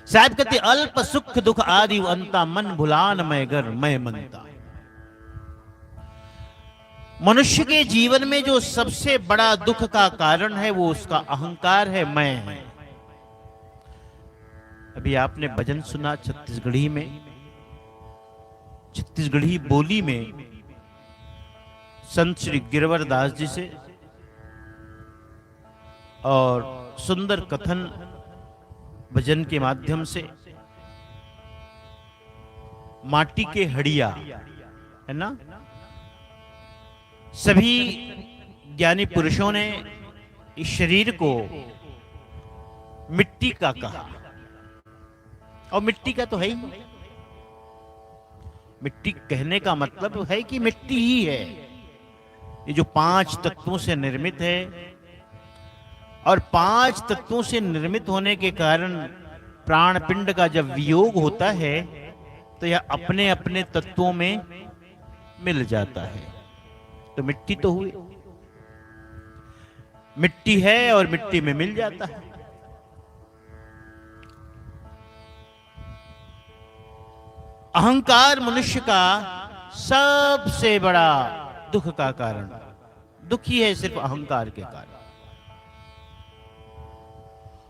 साहब कहते अल्प सुख दुख आदि अंता मन भुलान मैं गर मैं मनता। मनुष्य के जीवन में जो सबसे बड़ा दुख का कारण है वो उसका अहंकार है, मैं है। अभी आपने भजन सुना छत्तीसगढ़ी में, छत्तीसगढ़ी बोली में संत श्री गिरवर दास जी से, और सुंदर कथन भजन के माध्यम से माटी के हड़िया है ना, सभी ज्ञानी पुरुषों ने इस शरीर को मिट्टी का कहा, और मिट्टी का तो है ही। मिट्टी कहने का मतलब है कि मिट्टी ही है। ये जो 5 तत्वों से निर्मित है, और 5 तत्वों से निर्मित होने के कारण प्राण पिंड का जब वियोग होता है तो यह अपने अपने तत्वों में मिल जाता है। तो मिट्टी तो हुई, मिट्टी है और मिट्टी में मिल जाता है। अहंकार मनुष्य का सबसे बड़ा दुख का कारण, दुखी है सिर्फ अहंकार के कारण,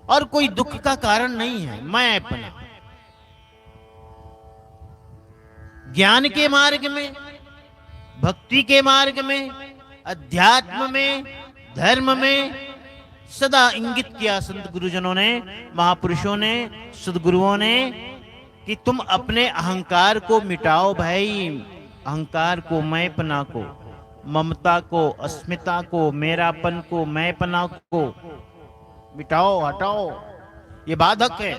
और कोई दुख का कारण नहीं है। मैं अपना ज्ञान के मार्ग में, भक्ति के मार्ग में, अध्यात्म में, धर्म में सदा इंगित किया संत गुरुजनों ने, महापुरुषों ने, सदगुरुओं ने, कि तुम अपने अहंकार को मिटाओ भाई। अहंकार को, मैंपना को, ममता को, अस्मिता को, मेरापन को, मैंपना को मिटाओ, हटाओ। ये बाधक है।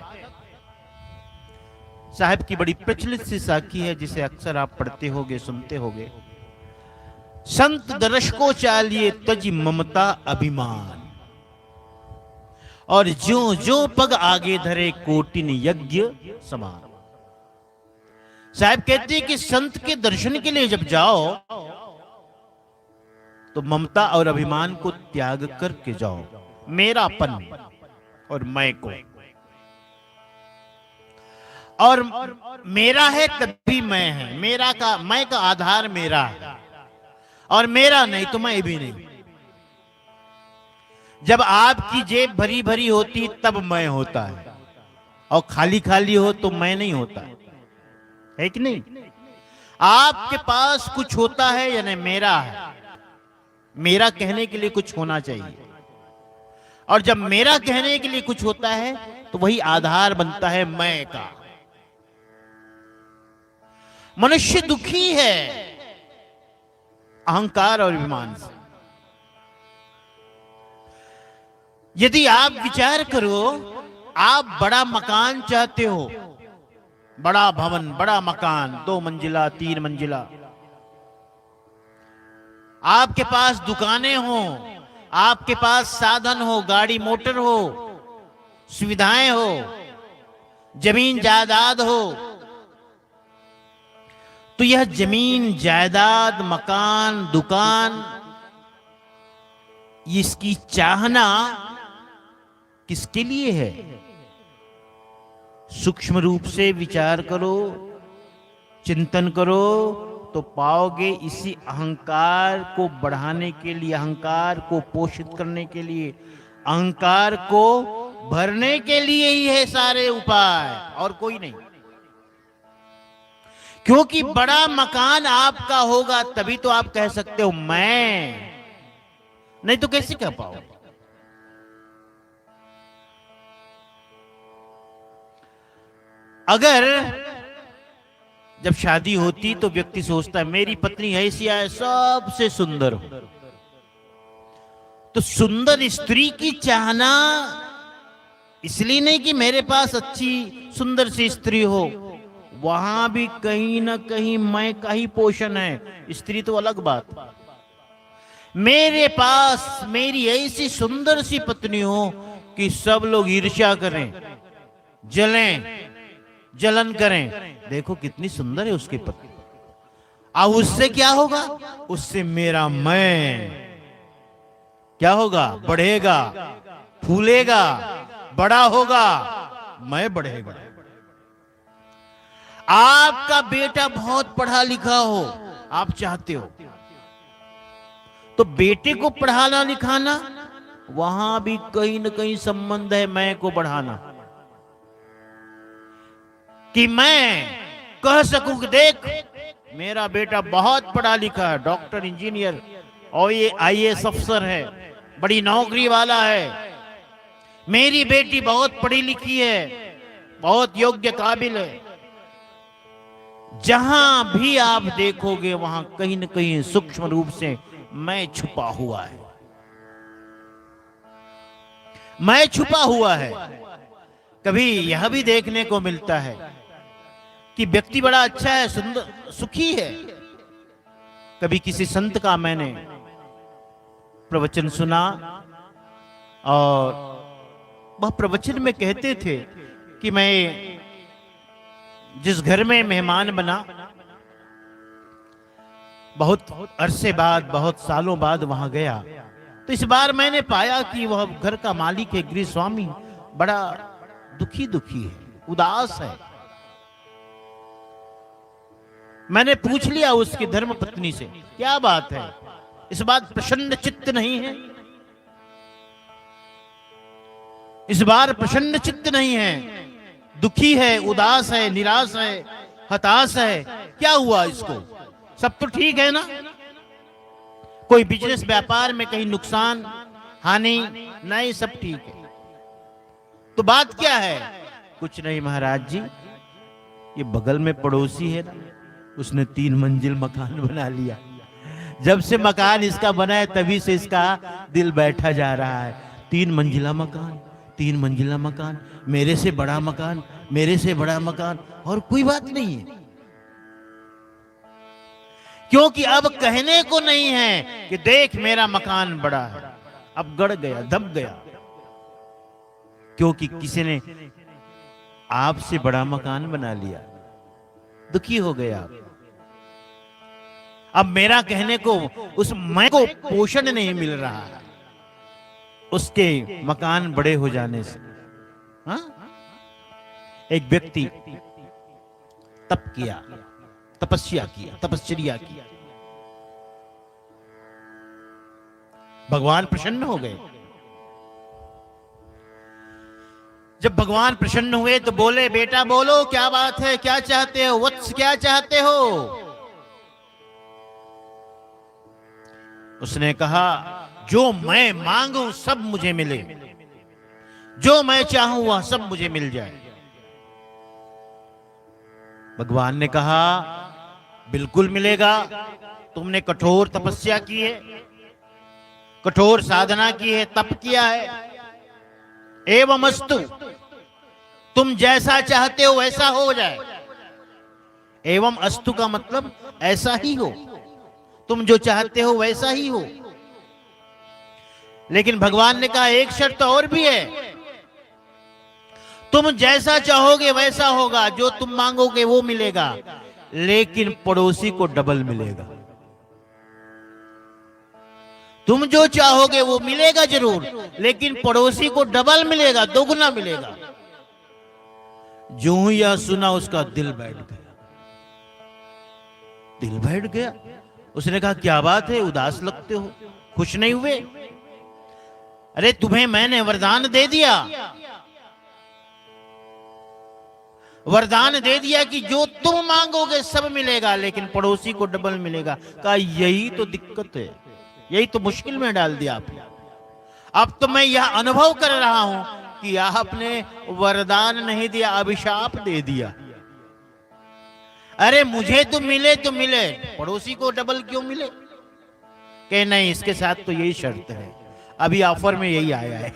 साहब की बड़ी प्रचलित सी साखी है जिसे अक्सर आप पढ़ते होगे, सुनते होगे। संत दर्श को चालिए तज ममता अभिमान, और ज्यों ज्यों पग आगे धरे कोटिन यज्ञ समान। साहब कहते हैं कि संत के दर्शन के लिए जब जाओ तो ममता और अभिमान को त्याग करके जाओ, मेरापन और मैं को। और मेरा है तभी मैं है, मेरा का, मैं का आधार मेरा है, और मेरा नहीं तो मैं भी नहीं। जब आपकी जेब भरी भरी होती तब मैं होता है, और खाली खाली हो तो मैं नहीं होता है कि नहीं। आपके पास कुछ होता है यानी मेरा है। मेरा कहने के लिए कुछ होना चाहिए, और जब मेरा कहने के लिए कुछ होता है तो वही आधार बनता है मैं का। मनुष्य दुखी है अहंकार और अभिमान से। यदि आप विचार करो, आप बड़ा मकान चाहते हो, बड़ा भवन, बड़ा मकान, 2 मंजिला, 3 मंजिला, आपके पास दुकानें हो, आपके पास साधन हो, गाड़ी मोटर हो, सुविधाएं हो, जमीन जायदाद हो, तो यह जमीन जायदाद, मकान, दुकान, इसकी चाहना किसके लिए है? सूक्ष्म रूप से विचार करो, चिंतन करो तो पाओगे इसी अहंकार को बढ़ाने के लिए, अहंकार को पोषित करने के लिए, अहंकार को भरने के लिए ही है सारे उपाय, और कोई नहीं। क्योंकि बड़ा मकान आपका होगा तभी तो आप कह सकते हो मैं, नहीं तो कैसे कह पाओ। अगर जब शादी होती तो व्यक्ति सोचता है मेरी पत्नी ऐसी आए सबसे सुंदर हो, तो सुंदर स्त्री की चाहना इसलिए नहीं कि मेरे पास अच्छी सुंदर सी स्त्री हो, वहां भी कहीं ना कहीं मैं का ही पोषण है। स्त्री तो अलग बात, मेरे पास मेरी ऐसी सुंदर सी पत्नी हो कि सब लोग ईर्ष्या करें, जलें, जलन करें, देखो कितनी सुंदर है उसकी पत्नी। अब उससे क्या होगा? उससे मेरा मैं क्या होगा? बढ़ेगा, फूलेगा, बड़ा होगा, मैं बढ़ेगा। आपका बेटा बहुत पढ़ा लिखा हो, आप चाहते हो, तो बेटे को पढ़ाना लिखाना, वहां भी कहीं ना कहीं संबंध है मैं को बढ़ाना, कि मैं कह सकूं कि देख मेरा बेटा बहुत पढ़ा लिखा है, डॉक्टर, इंजीनियर और ये आईएएस अफसर है, बड़ी नौकरी वाला है, मेरी बेटी बहुत पढ़ी लिखी है, बहुत योग्य काबिल है। जहां भी आप देखोगे वहां कहीं न कहीं सूक्ष्म रूप से मैं छुपा हुआ है, मैं छुपा हुआ है। कभी यह भी देखने को मिलता है कि व्यक्ति बड़ा अच्छा है, सुंदर, सुखी है। कभी किसी संत का मैंने प्रवचन सुना और वह प्रवचन में कहते थे कि मैं जिस घर में मेहमान बना, बहुत अरसे बाद, बहुत सालों बाद वहां गया, तो इस बार मैंने पाया कि वह घर का मालिक है, गृह स्वामी, बड़ा दुखी दुखी है, उदास है। मैंने पूछ लिया उसकी धर्म पत्नी से, क्या बात है, इस बात प्रसन्न चित्त नहीं है, इस बार प्रसन्न चित्त नहीं है, दुखी है, उदास है, निराश है, हताश है, क्या हुआ इसको? सब तो ठीक है ना? कोई बिजनेस व्यापार में कहीं नुकसान हानि नहीं, सब ठीक है, तो बात क्या है? कुछ नहीं महाराज जी, ये बगल में पड़ोसी है ना, उसने 3 मंजिल मकान बना लिया। जब से मकान इसका बना है तभी से इसका दिल बैठा जा रहा है। 3 मंजिला मकान, 3 मंजिला मकान, मेरे से बड़ा मकान, मेरे से बड़ा मकान, और कोई बात नहीं है, क्योंकि अब कहने को नहीं है कि देख मेरा मकान बड़ा है, अब गड़ गया, दब गया, क्योंकि किसी ने आपसे बड़ा मकान बना लिया, दुखी हो गया आप। अब मेरा कहने को, उस मैं को पोषण नहीं मिल रहा है उसके मकान बड़े हो जाने से। हाँ? एक व्यक्ति तप किया, तपस्या किया, तपश्चर्या किया, भगवान प्रसन्न हो गए। जब भगवान प्रसन्न हुए तो बोले, बेटा बोलो क्या बात है, क्या चाहते हो वत्स, क्या चाहते हो? उसने कहा, जो मैं मांगू सब मुझे मिले, जो मैं चाहूं वह सब मुझे मिल जाए। भगवान ने कहा, बिल्कुल मिलेगा, तुमने कठोर तपस्या की है, कठोर साधना की है, तप किया है, एवं अस्तु, तुम जैसा चाहते हो वैसा हो जाए। एवं अस्तु का मतलब ऐसा ही हो, तुम जो चाहते हो वैसा ही हो। लेकिन भगवान ने कहा, एक शर्त और भी है, तुम जैसा चाहोगे वैसा होगा, जो तुम मांगोगे वो मिलेगा, लेकिन पड़ोसी को डबल मिलेगा। तुम जो चाहोगे वो मिलेगा जरूर, लेकिन पड़ोसी को डबल मिलेगा, दोगुना मिलेगा। जो ही यह सुना उसका दिल बैठ गया, दिल बैठ गया। उसने कहा, क्या बात है, उदास लगते हो, खुश नहीं हुए? अरे तुम्हें मैंने वरदान दे दिया, वरदान दे दिया कि जो तुम मांगोगे सब मिलेगा, लेकिन पड़ोसी को डबल मिलेगा। कहा, यही तो दिक्कत है, यही तो मुश्किल में डाल दिया आपने। अब तो मैं यह अनुभव कर रहा हूं कि आपने वरदान नहीं दिया, अभिशाप दे दिया। अरे मुझे तो मिले, पड़ोसी को डबल क्यों मिले? कि नहीं, इसके साथ तो यही शर्त है, अभी ऑफर में यही आया है।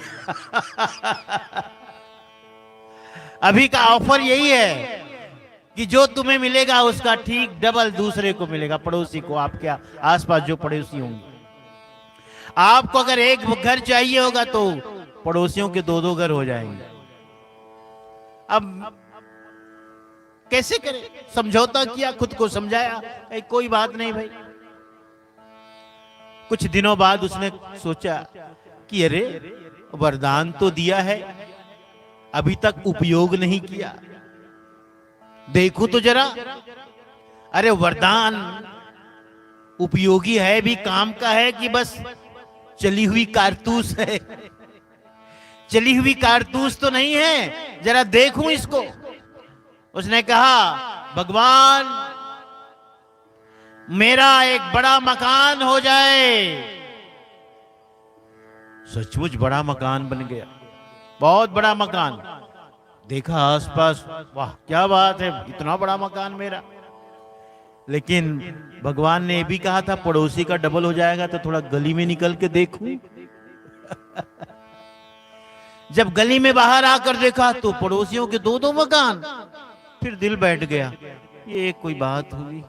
अभी का ऑफर यही है कि जो तुम्हें मिलेगा उसका ठीक डबल दूसरे को मिलेगा, पड़ोसी को, आपके आसपास जो पड़ोसी होंगे। आपको अगर एक घर चाहिए होगा तो पड़ोसियों के 2-2 घर हो जाएंगे। अब कैसे करें? समझौता किया, खुद को समझाया, कोई बात नहीं भाई। कुछ दिनों बाद उसने सोचा कि अरे वरदान तो दिया है, अभी तक उपयोग नहीं किया। देखो तो जरा, अरे वरदान उपयोगी है भी, काम का है कि बस चली हुई कारतूस है? चली हुई कारतूस तो नहीं है, जरा देखूं इसको। उसने कहा, भगवान मेरा एक बड़ा मकान हो जाए। सचमुच बड़ा मकान बन गया, बहुत बड़ा मकान। देखा आसपास, वाह क्या बात है, इतना बड़ा मकान मेरा। लेकिन भगवान ने भी कहा था पड़ोसी का डबल हो जाएगा, तो थोड़ा गली में निकल के देखूं। जब गली में बाहर आकर देखा तो पड़ोसियों के दो दो मकान। फिर दिल बैठ गया, ये कोई बात हुई।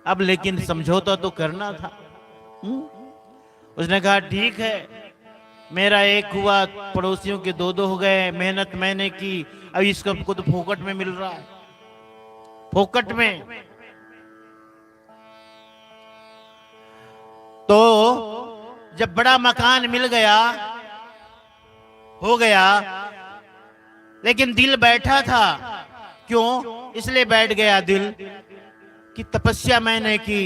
अब लेकिन समझौता तो करना था। उसने कहा ठीक है, मेरा एक हुआ, पड़ोसियों के दो दो हो गए, मेहनत मैंने की, अब इसको तो फोकट में मिल रहा है, फोकट में। तो जब बड़ा मकान मिल गया, हो गया, लेकिन दिल बैठा था। क्यों? इसलिए बैठ गया दिल कि तपस्या मैंने की,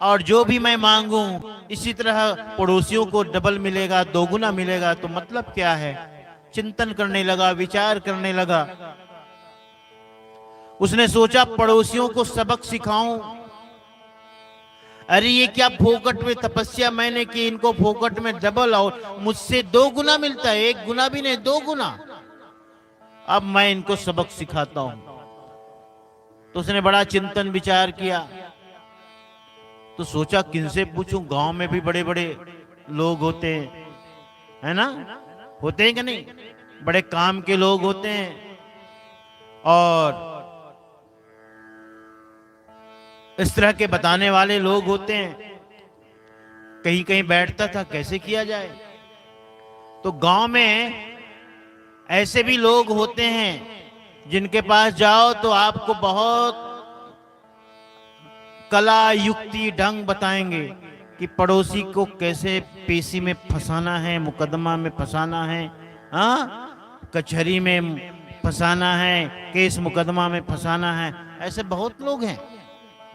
और जो भी मैं मांगू इसी तरह पड़ोसियों को डबल मिलेगा, दोगुना मिलेगा, तो मतलब क्या है? चिंतन करने लगा, विचार करने लगा। उसने सोचा पड़ोसियों को सबक सिखाऊं। अरे ये क्या फोकट में तपस्या मैंने की, इनको फोकट में डबल, और मुझसे 2 गुना मिलता है, 1 गुना भी नहीं 2 गुना। अब मैं इनको सबक सिखाता हूं। तो उसने बड़ा चिंतन विचार किया। तो सोचा किनसे पूछूं, गांव में भी बड़े बड़े लोग होते हैं, है ना? होते हैं कि नहीं? बड़े काम के लोग होते हैं, और इस तरह के बताने वाले लोग होते हैं। कहीं कहीं बैठता था कैसे किया जाए। तो गांव में ऐसे भी लोग होते हैं जिनके पास जाओ तो आपको बहुत कला, युक्ति, ढंग बताएंगे कि पड़ोसी को कैसे पेशी में फंसाना है, मुकदमा में फंसाना है, हाँ, कचहरी में फंसाना है, केस मुकदमा में फंसाना है। ऐसे बहुत लोग हैं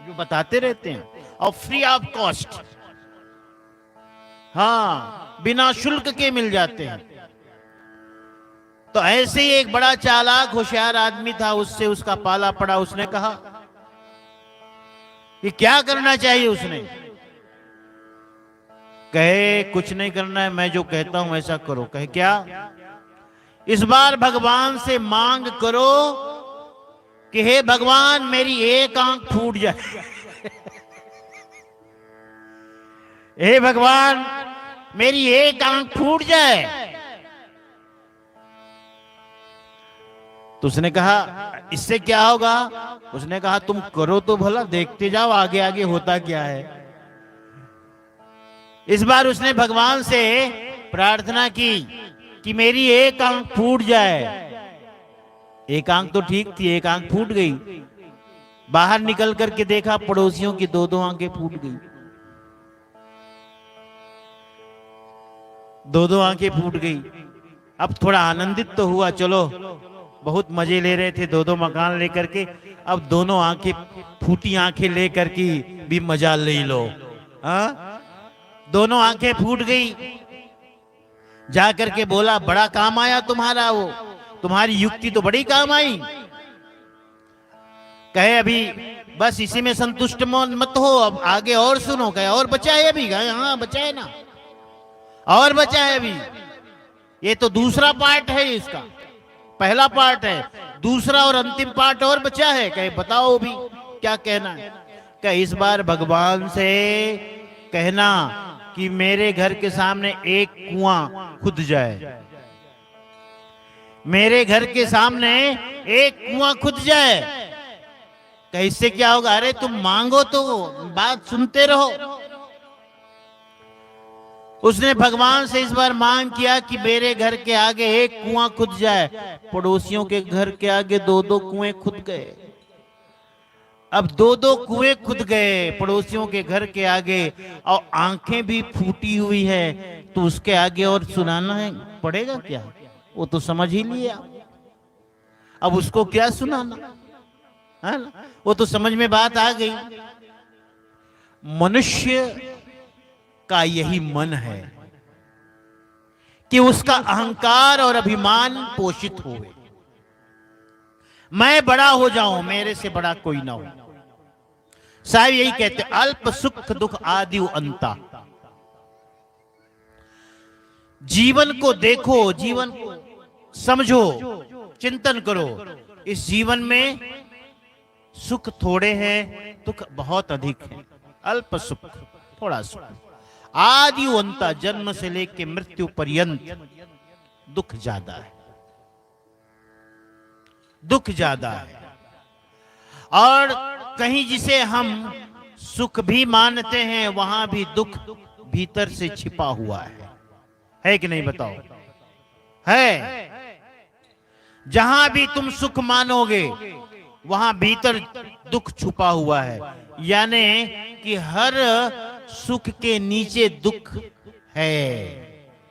जो बताते रहते हैं, और फ्री ऑफ कॉस्ट, हाँ, बिना शुल्क के मिल जाते हैं। तो ऐसे ही एक बड़ा चालाक होशियार आदमी था, उससे उसका पाला पड़ा। उसने कहा कि क्या करना चाहिए। उसने कहे कुछ नहीं करना है, मैं जो कहता हूं ऐसा करो। कहे क्या? इस बार भगवान से मांग करो कि हे भगवान मेरी एक आंख फूट जाए। हे भगवान मेरी एक आंख फूट जाए। तो उसने कहा इससे क्या होगा? उसने कहा तुम करो तो भला, देखते जाओ आगे आगे होता क्या है। इस बार उसने भगवान से प्रार्थना की कि मेरी एक आंख फूट जाए। एक आंख तो ठीक थी, एक आंख फूट गई। बाहर निकल करके देखा पड़ोसियों की 2-2 आंखें फूट गई। 2-2 आंखें फूट गई। अब थोड़ा आनंदित तो हुआ, चलो बहुत मजे ले रहे थे 2-2 मकान लेकर के, अब दोनों आंखें फूटी आंखें लेकर के भी मजा ले लो। हाँ, दोनों आंखें फूट गई। जाकर के बोला बड़ा काम आया तुम्हारा, वो तुम्हारी युक्ति तो बड़ी काम आई। कहे अभी बस इसी में संतुष्ट मत हो, अब आगे और सुनो। कहे और बचा है अभी? कहे हाँ बचा है ना, और बचा है अभी। ये तो दूसरा पार्ट है इसका, पहला पार्ट है, दूसरा और अंतिम पार्ट और बचा है। कहे बताओ भी क्या कहना है। कहे इस बार भगवान से कहना कि मेरे घर के सामने एक कुआं खुद जाए। मेरे घर के सामने एक कुआं खुद जाए। कहे इससे क्या होगा? अरे तुम मांगो तो बात सुनते रहो। उसने भगवान से इस बार मांग किया कि मेरे घर के आगे एक कुआं खुद जाए। पड़ोसियों के घर के आगे 2-2 कुएं खुद गए। अब 2-2 कुएं खुद गए पड़ोसियों के घर के आगे, और आंखें भी फूटी हुई है, तो उसके आगे और सुनाना है पड़ेगा क्या? वो तो समझ ही लिया, अब उसको क्या सुनाना, है ना? वो तो समझ में बात आ गई। मनुष्य का यही मन है कि उसका अहंकार और अभिमान पोषित हो, मैं बड़ा हो जाऊं, मेरे से बड़ा कोई ना हो। साहब यही कहते, अल्प सुख दुख आदि अंता। जीवन को देखो, जीवन को समझो, चिंतन करो। इस जीवन में सुख थोड़े हैं, दुख बहुत अधिक है। अल्प सुख, थोड़ा सुख, आदि अंता, जन्म से लेकर मृत्यु पर्यंत दुख ज्यादा है, दुख ज्यादा है। और कहीं जिसे हम सुख भी मानते हैं, वहां भी दुख भीतर से छिपा हुआ है कि नहीं बताओ? है। जहां भी तुम सुख मानोगे वहां भीतर दुख छुपा हुआ है, यानी कि हर सुख के नीचे दुख है।